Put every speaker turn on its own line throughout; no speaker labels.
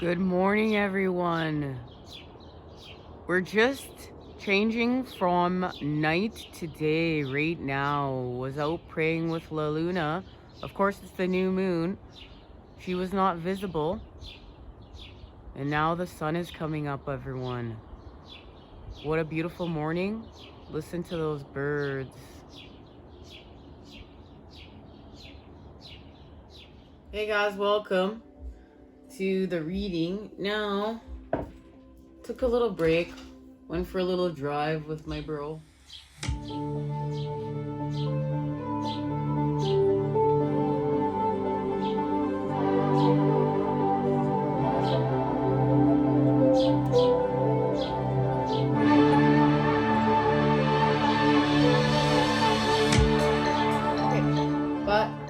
Good morning, everyone. We're just changing from night to day right now. Was out praying with La Luna. Of course, it's the new moon. She was not visible. And now the sun is coming up, everyone. What a beautiful morning. Listen to those birds. Hey guys, welcome to the reading. Now, took a little break, went for a little drive with my bro.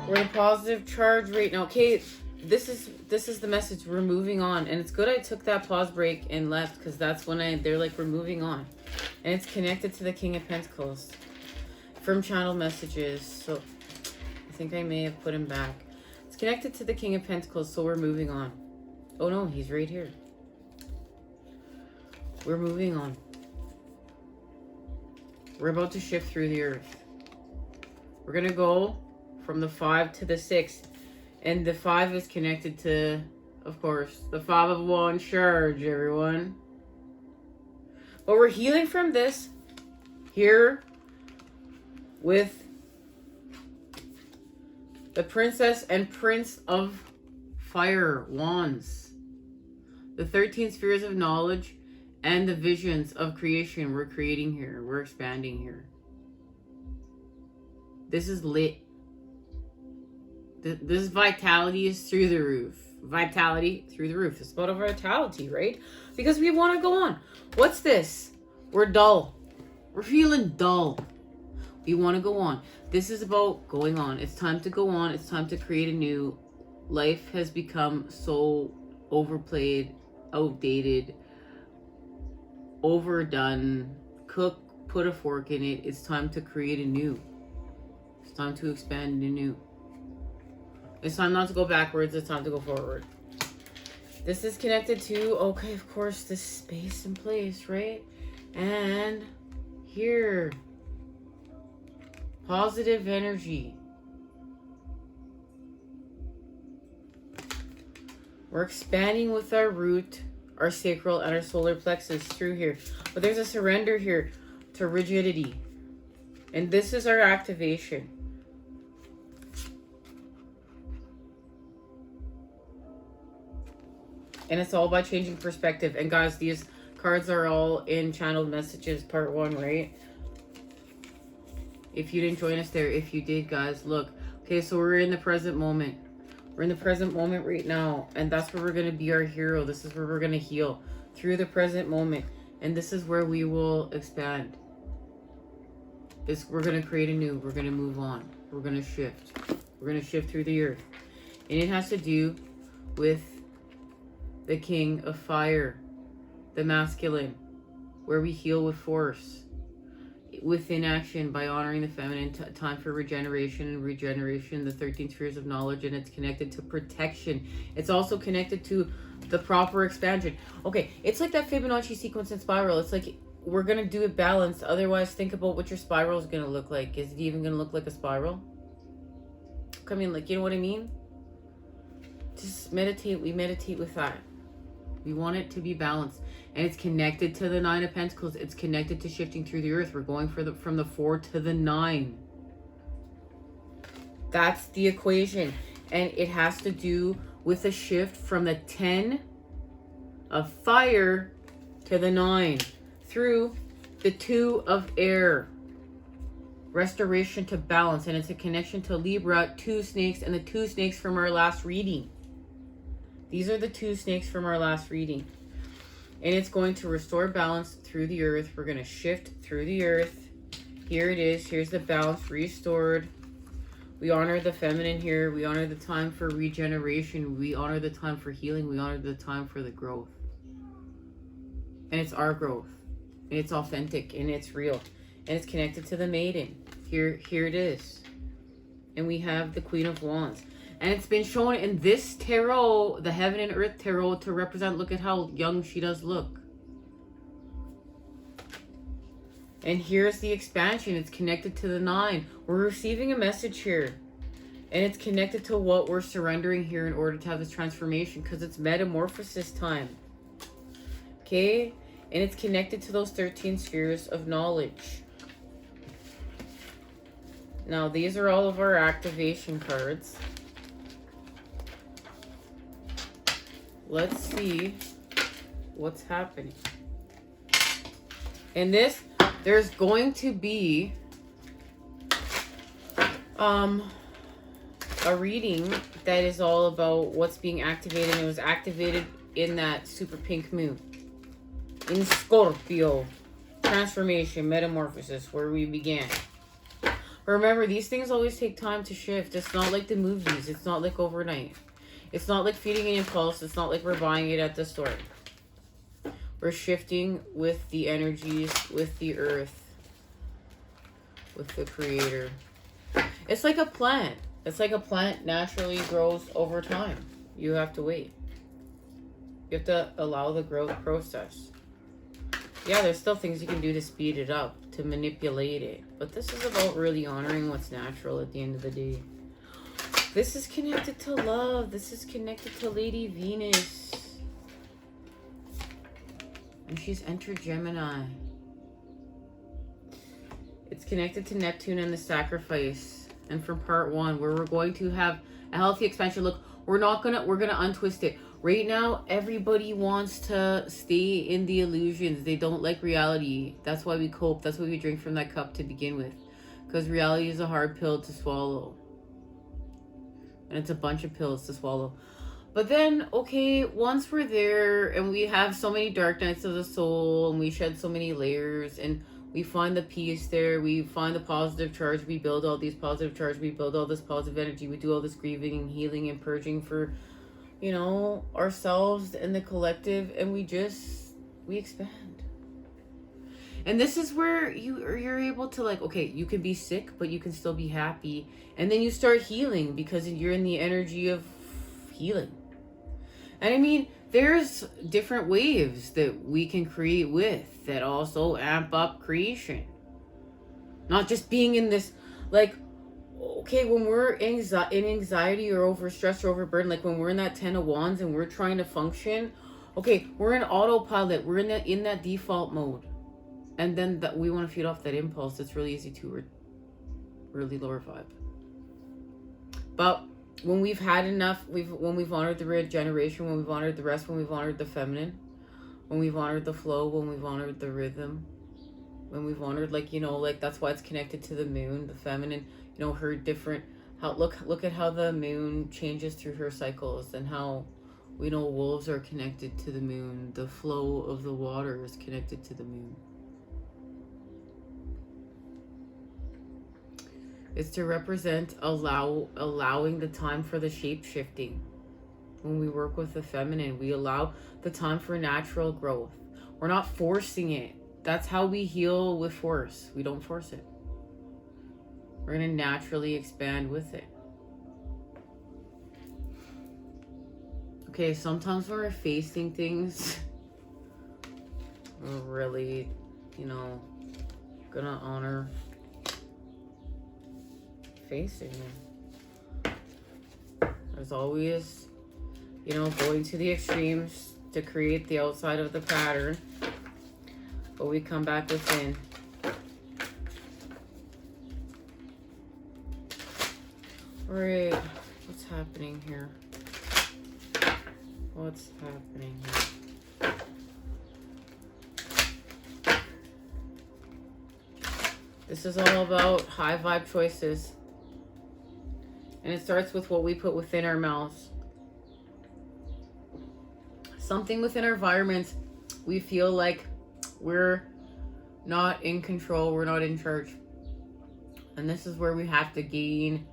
We're in positive charge right now. Okay, this is the message. We're moving on, and it's good I took that pause break and left, because that's when they're like, we're moving on, and it's connected to the King of Pentacles from channel messages. So I think I may have put him back. It's connected to the King of Pentacles, so we're moving on. Oh no, he's right here. We're moving on. We're about to shift through the earth. We're gonna go from the 5 to the 6, and the 5 is connected to, of course, the 5 of Wands charge, everyone. But we're healing from this here with the Princess and Prince of Fire Wands, the 13 spheres of knowledge and the visions of creation. We're creating here, we're expanding here. This is lit. This vitality is through the roof. Vitality through the roof. It's about a vitality, right? Because we want to go on. What's this? We're dull. We're feeling dull. We want to go on. This is about going on. It's time to go on. It's time to create anew. Life has become so overplayed, outdated, overdone. Cook, put a fork in it. It's time to create anew. It's time to expand anew. It's time not to go backwards. It's time to go forward. This is connected to, okay, of course, this space and place, right? And here, positive energy. We're expanding with our root, our sacral, and our solar plexus through here. But there's a surrender here to rigidity. And this is our activation. And it's all by changing perspective. And guys, these cards are all in channeled messages part 1, right? If you didn't join us there, if you did, guys, look. Okay, so we're in the present moment. We're in the present moment right now. And that's where we're going to be our hero. This is where we're going to heal through the present moment. And this is where we will expand. We're going to create anew. We're going to move on. We're going to shift. We're going to shift through the earth. And it has to do with the King of Fire, the masculine, where we heal with force, with inaction, by honoring the feminine. Time for regeneration, and regeneration, the 13 spheres of knowledge, and it's connected to protection. It's also connected to the proper expansion. Okay, it's like that Fibonacci sequence and spiral. It's like we're going to do it balanced. Otherwise, think about what your spiral is going to look like. Is it even going to look like a spiral? I mean, like, you know what I mean? Just meditate. We meditate with that. We want it to be balanced. And it's connected to the 9 of Pentacles. It's connected to shifting through the earth. We're going from the 4 to the 9. That's the equation. And it has to do with a shift from the 10 of fire to the 9. Through the 2 of air. Restoration to balance. And it's a connection to Libra, 2 snakes, and the 2 snakes from our last reading. These are the 2 snakes from our last reading. And it's going to restore balance through the earth. We're going to shift through the earth. Here it is. Here's the balance restored. We honor the feminine here. We honor the time for regeneration. We honor the time for healing. We honor the time for the growth. And it's our growth. And it's authentic. And it's real. And it's connected to the maiden. Here it is. And we have the Queen of Wands. And it's been shown in this tarot, the Heaven and Earth tarot, to represent, look at how young she does look. And here's the expansion. It's connected to the 9. We're receiving a message here. And it's connected to what we're surrendering here in order to have this transformation. Because it's metamorphosis time. Okay? And it's connected to those 13 spheres of knowledge. Now, these are all of our activation cards. Let's see what's happening. In this, there's going to be a reading that is all about what's being activated. It was activated in that super pink moon. In Scorpio. Transformation, metamorphosis, where we began. Remember, these things always take time to shift. It's not like the movies. It's not like overnight. It's not like feeding an impulse. It's not like we're buying it at the store. We're shifting with the energies, with the earth, with the creator. It's like a plant. It's like a plant naturally grows over time. You have to wait. You have to allow the growth process. Yeah, there's still things you can do to speed it up, to manipulate it. But this is about really honoring what's natural at the end of the day. This is connected to love. This is connected to Lady Venus. And she's entered Gemini. It's connected to Neptune and the sacrifice. And from part 1, where we're going to have a healthy expansion. Look, we're gonna untwist it. Right now, everybody wants to stay in the illusions. They don't like reality. That's why we cope. That's why we drink from that cup to begin with. Because reality is a hard pill to swallow. And it's a bunch of pills to swallow. But then, okay, once we're there and we have so many dark nights of the soul and we shed so many layers and we find the peace there, we find the positive charge, we build all these positive charge, we build all this positive energy, we do all this grieving and healing and purging for, you know, ourselves and the collective, and we expand. And this is where you're able to, like, okay, you can be sick, but you can still be happy. And then you start healing because you're in the energy of healing. And I mean, there's different waves that we can create with that also amp up creation. Not just being in this, like, okay, when we're in anxiety or overstressed or overburdened, like when we're in that 10 of Wands and we're trying to function, okay, we're in autopilot. We're in that default mode. And then that we want to feed off that impulse. It's really easy to really lower vibe. But when we've had enough, when we've honored the regeneration, when we've honored the rest, when we've honored the feminine, when we've honored the flow, when we've honored the rhythm, when we've honored, like, you know, like that's why it's connected to the moon, the feminine, you know, her different, how look at how the moon changes through her cycles, and how we know wolves are connected to the moon. The flow of the water is connected to the moon. It's to represent allowing the time for the shape shifting. When we work with the feminine, we allow the time for natural growth. We're not forcing it. That's how we heal with force. We don't force it. We're going to naturally expand with it. Okay, sometimes when we're facing things, we're really, you know, going to honor facing them. There's always, you know, going to the extremes to create the outside of the pattern, but we come back within. All right, what's happening here? What's happening here? This is all about high vibe choices. And it starts with what we put within our mouths. Something within our environments, we feel like we're not in control, we're not in charge. And this is where we have to gain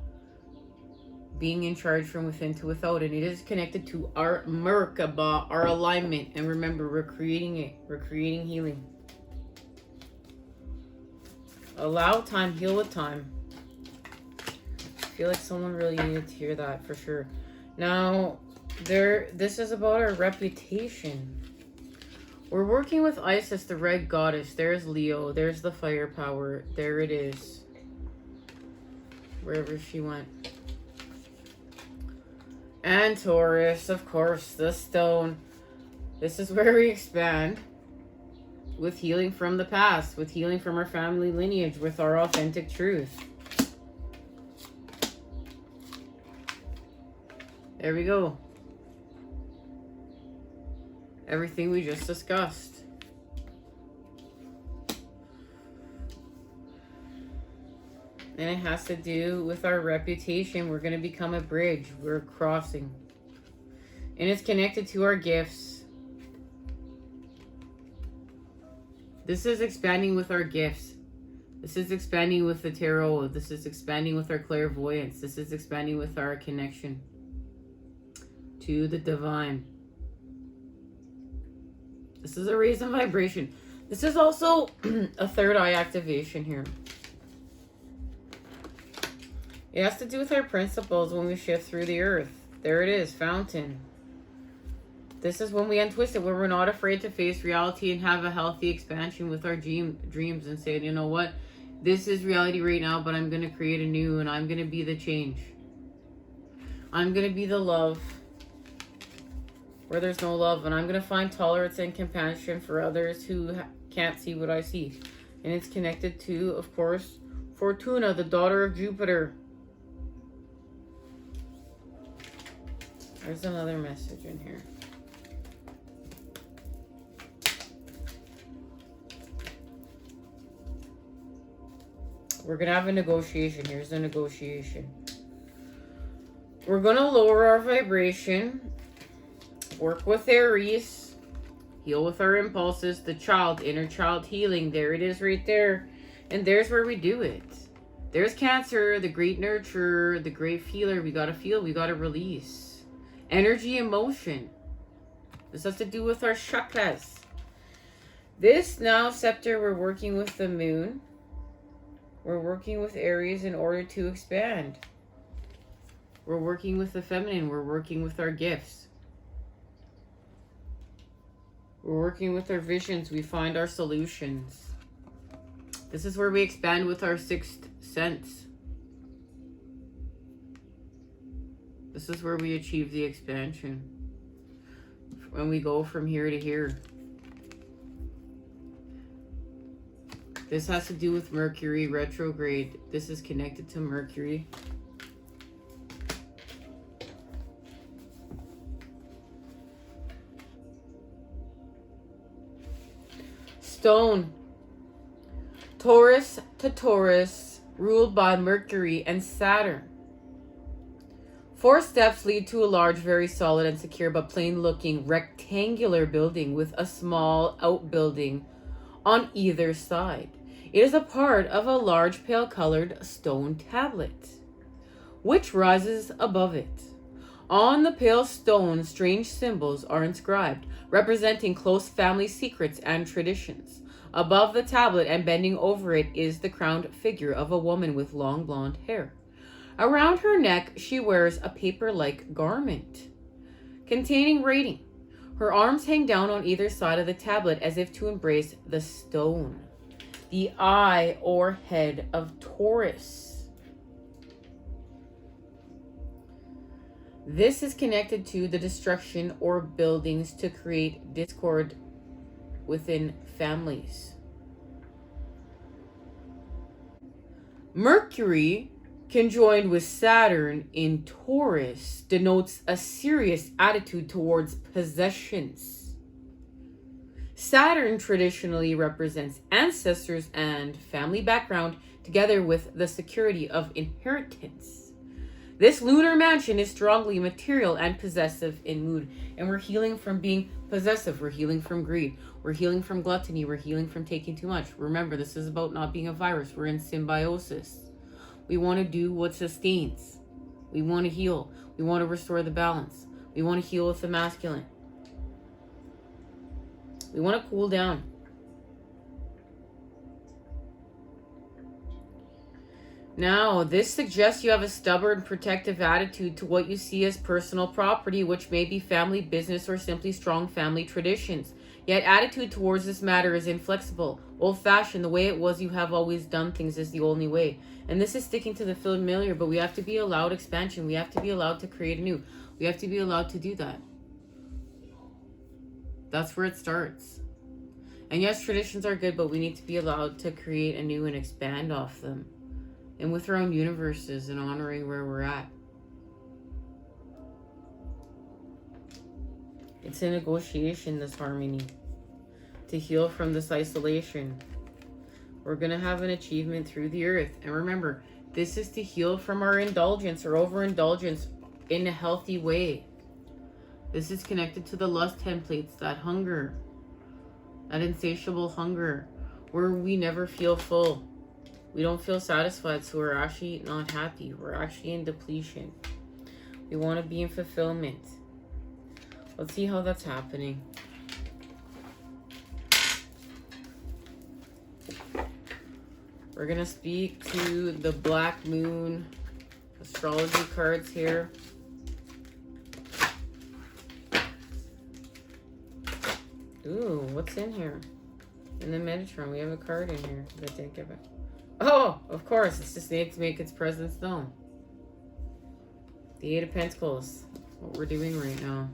being in charge from within to without. And it is connected to our Merkaba, our alignment. And remember, we're creating it. We're creating healing. Allow time, heal with time. feel like someone really needed to hear that for sure. Now, this is about our reputation. We're working with Isis, the red goddess. There's Leo. There's the firepower. There it is. Wherever she went. And Taurus, of course, the stone. This is where we expand. With healing from the past. With healing from our family lineage. With our authentic truth. There we go. Everything we just discussed. And it has to do with our reputation. We're going to become a bridge. We're crossing. And it's connected to our gifts. This is expanding with our gifts. This is expanding with the tarot. This is expanding with our clairvoyance. This is expanding with our connection to the divine. This is a raise in vibration. This is also a third eye activation here. It has to do with our principles when we shift through the earth. There it is, fountain. This is when we untwist it, when we're not afraid to face reality and have a healthy expansion with our dreams and say, you know what? This is reality right now, but I'm going to create a new, and I'm going to be the change. I'm going to be the love where there's no love, and I'm going to find tolerance and compassion for others who can't see what I see. And it's connected to, of course, Fortuna, the daughter of Jupiter. There's another message in here. We're going to have a negotiation. Here's the negotiation. We're going to lower our vibration. Work with Aries. Heal with our impulses. The child, inner child healing. There it is right there. And there's where we do it. There's Cancer, the great nurturer, the great feeler. We got to feel. We got to release. Energy, emotion. This has to do with our chakras. This now scepter, we're working with the moon. We're working with Aries in order to expand. We're working with the feminine. We're working with our gifts. We're working with our visions. We find our solutions. This is where we expand with our sixth sense. This is where we achieve the expansion. When we go from here to here. This has to do with Mercury retrograde. This is connected to Mercury. Stone. Taurus to Taurus, ruled by Mercury and Saturn. 4 steps lead to a large, very solid and secure but plain looking rectangular building with a small outbuilding on either side. It is a part of a large pale colored stone tablet, which rises above it. On the pale stone, strange symbols are inscribed, representing close family secrets and traditions. Above the tablet and bending over it is the crowned figure of a woman with long blonde hair. Around her neck, she wears a paper-like garment containing writing. Her arms hang down on either side of the tablet as if to embrace the stone, the eye or head of Taurus. This is connected to the destruction or buildings to create discord within families. Mercury, conjoined with Saturn in Taurus, denotes a serious attitude towards possessions. Saturn traditionally represents ancestors and family background, together with the security of inheritance. This lunar mansion is strongly material and possessive in mood, and we're healing from being possessive. We're healing from greed. We're healing from gluttony. We're healing from taking too much. Remember, this is about not being a virus. We're in symbiosis. We want to do what sustains. We want to heal. We want to restore the balance. We want to heal with the masculine. We want to cool down. Now, this suggests you have a stubborn, protective attitude to what you see as personal property, which may be family business or simply strong family traditions. Yet, attitude towards this matter is inflexible, old-fashioned. The way it was you have always done things is the only way. And this is sticking to the familiar, but we have to be allowed expansion. We have to be allowed to create anew. We have to be allowed to do that. That's where it starts. And yes, traditions are good, but we need to be allowed to create anew and expand off them. And with our own universes and honoring where we're at. It's a negotiation, this harmony. To heal from this isolation. We're going to have an achievement through the earth. And remember, this is to heal from our indulgence or overindulgence in a healthy way. This is connected to the lust templates, that hunger. That insatiable hunger. Where we never feel full. We don't feel satisfied, so we're actually not happy. We're actually in depletion. We want to be in fulfillment. Let's see how that's happening. We're going to speak to the Black Moon astrology cards here. Ooh, what's in here? In the Metatron, we have a card in here that didn't give it. Oh, of course, it's just needs to make its presence known. The Eight of Pentacles. What we're doing right now.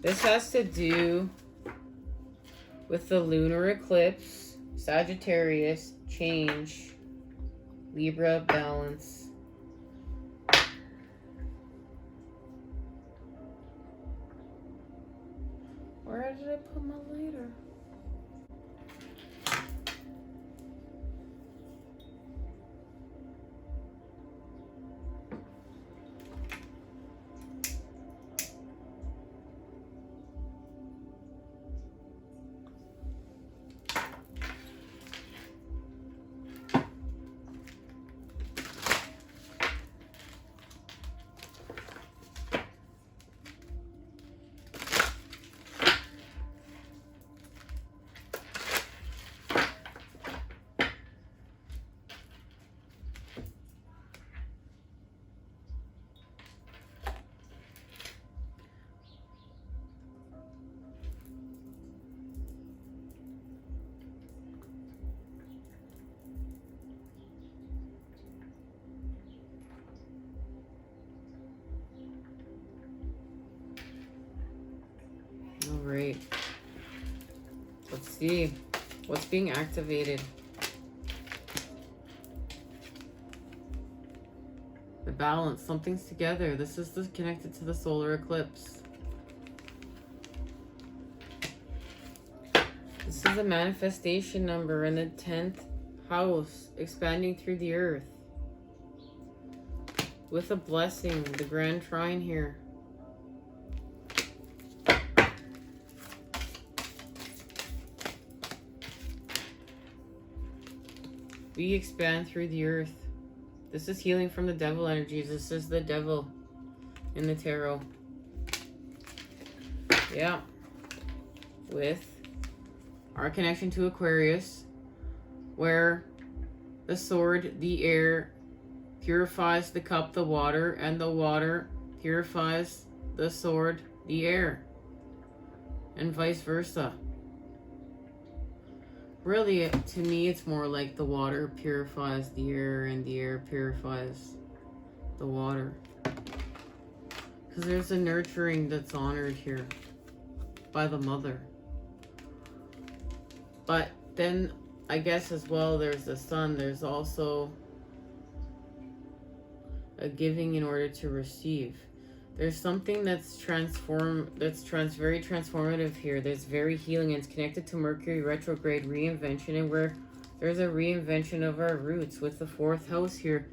This has to do with the lunar eclipse, Sagittarius, change, Libra, balance. Where did I put my lighter? All right. Let's see what's being activated. The balance, something's together. This is connected to the solar eclipse. This is a manifestation number in the 10th house, expanding through the earth. With a blessing, the Grand Trine here. We expand through the earth. This is healing from the devil energies. This is the devil in the tarot. Yeah. With our connection to Aquarius, where the sword, the air, purifies the cup, the water, and the water purifies the sword, the air, and vice versa. Really, to me, it's more like the water purifies the air and the air purifies the water. Because there's a nurturing that's honored here by the mother. But then, I guess as well, there's the sun. There's also a giving in order to receive. There's something that's very transformative here. There's very healing, and it's connected to Mercury retrograde reinvention, and where there's a reinvention of our roots with the 4th house here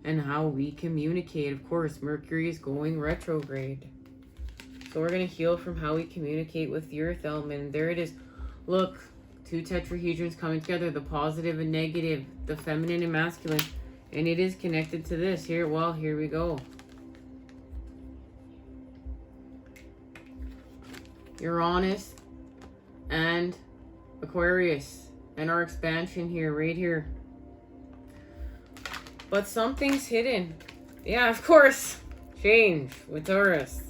and how we communicate. Of course, Mercury is going retrograde. So we're going to heal from how we communicate with the earth element. And there it is. Look, 2 tetrahedrons coming together, the positive and negative, the feminine and masculine. And it is connected to this here. Well, here we go. Uranus and Aquarius. And our expansion here, right here. But something's hidden. Yeah, of course. Change with Taurus.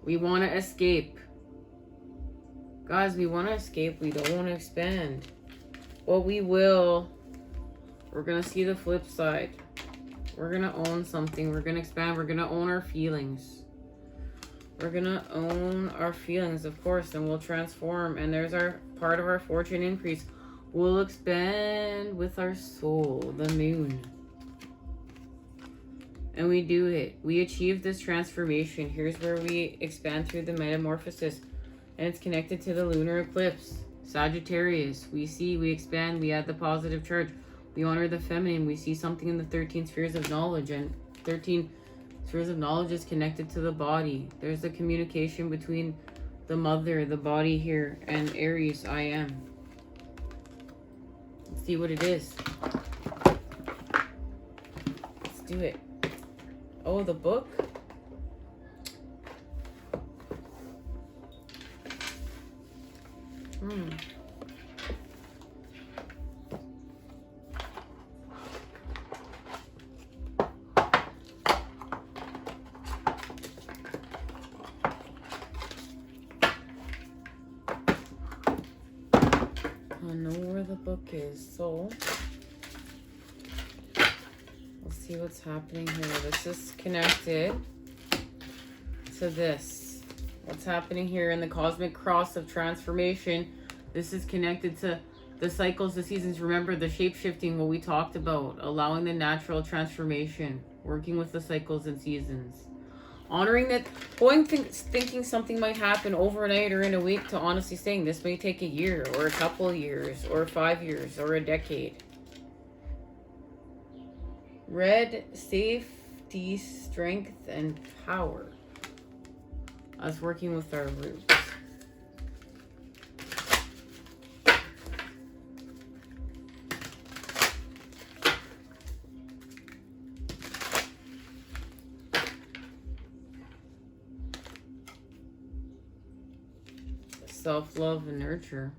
We want to escape. Guys, we want to escape. We don't want to expand. Well, we will. We're going to see the flip side. We're going to own something. We're going to expand. We're going to own our feelings. We're going to own our feelings, of course, and we'll transform. And there's our part of our fortune increase. We'll expand with our soul, the moon. And we do it. We achieve this transformation. Here's where we expand through the metamorphosis. And it's connected to the lunar eclipse. Sagittarius. We see, we expand, we add the positive charge. We honor the feminine. We see something in the 13 spheres of knowledge. And 13 spheres of knowledge is connected to the body. There's the communication between the mother, the body here, and Aries, I am. Let's see what it is. Let's do it. Oh, the book? I know where the book is, so let's see what's happening here. This is connected to this. What's happening here in the cosmic cross of transformation? This is connected to the cycles, the seasons. Remember the shape-shifting, what we talked about, allowing the natural transformation, working with the cycles and seasons. Honoring that, thinking something might happen overnight or in a week to honestly saying this may take a year or a couple of years or 5 years or a decade. Red, safety, strength, and power. Us working with our roots. Self-love and nurture.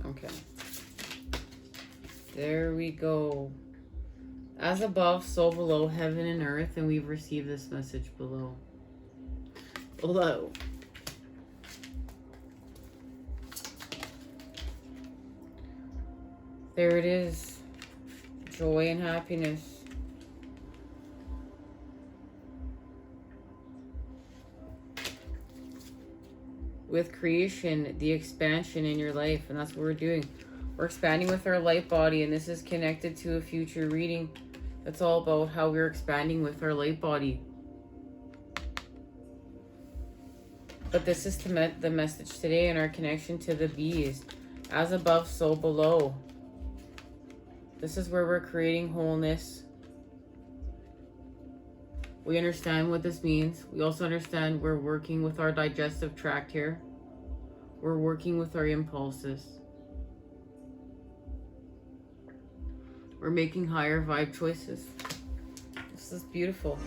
Okay. There we go. As above, so below, heaven and earth, and we've received this message below. Below. There it is. Joy and happiness. With creation, the expansion in your life, and that's what we're doing. We're expanding with our light body, and this is connected to a future reading. That's all about how we're expanding with our light body. But this is the message today, and our connection to the bees. As above, so below. This is where we're creating wholeness. We understand what this means. We also understand we're working with our digestive tract here. We're working with our impulses. We're making higher vibe choices. This is beautiful.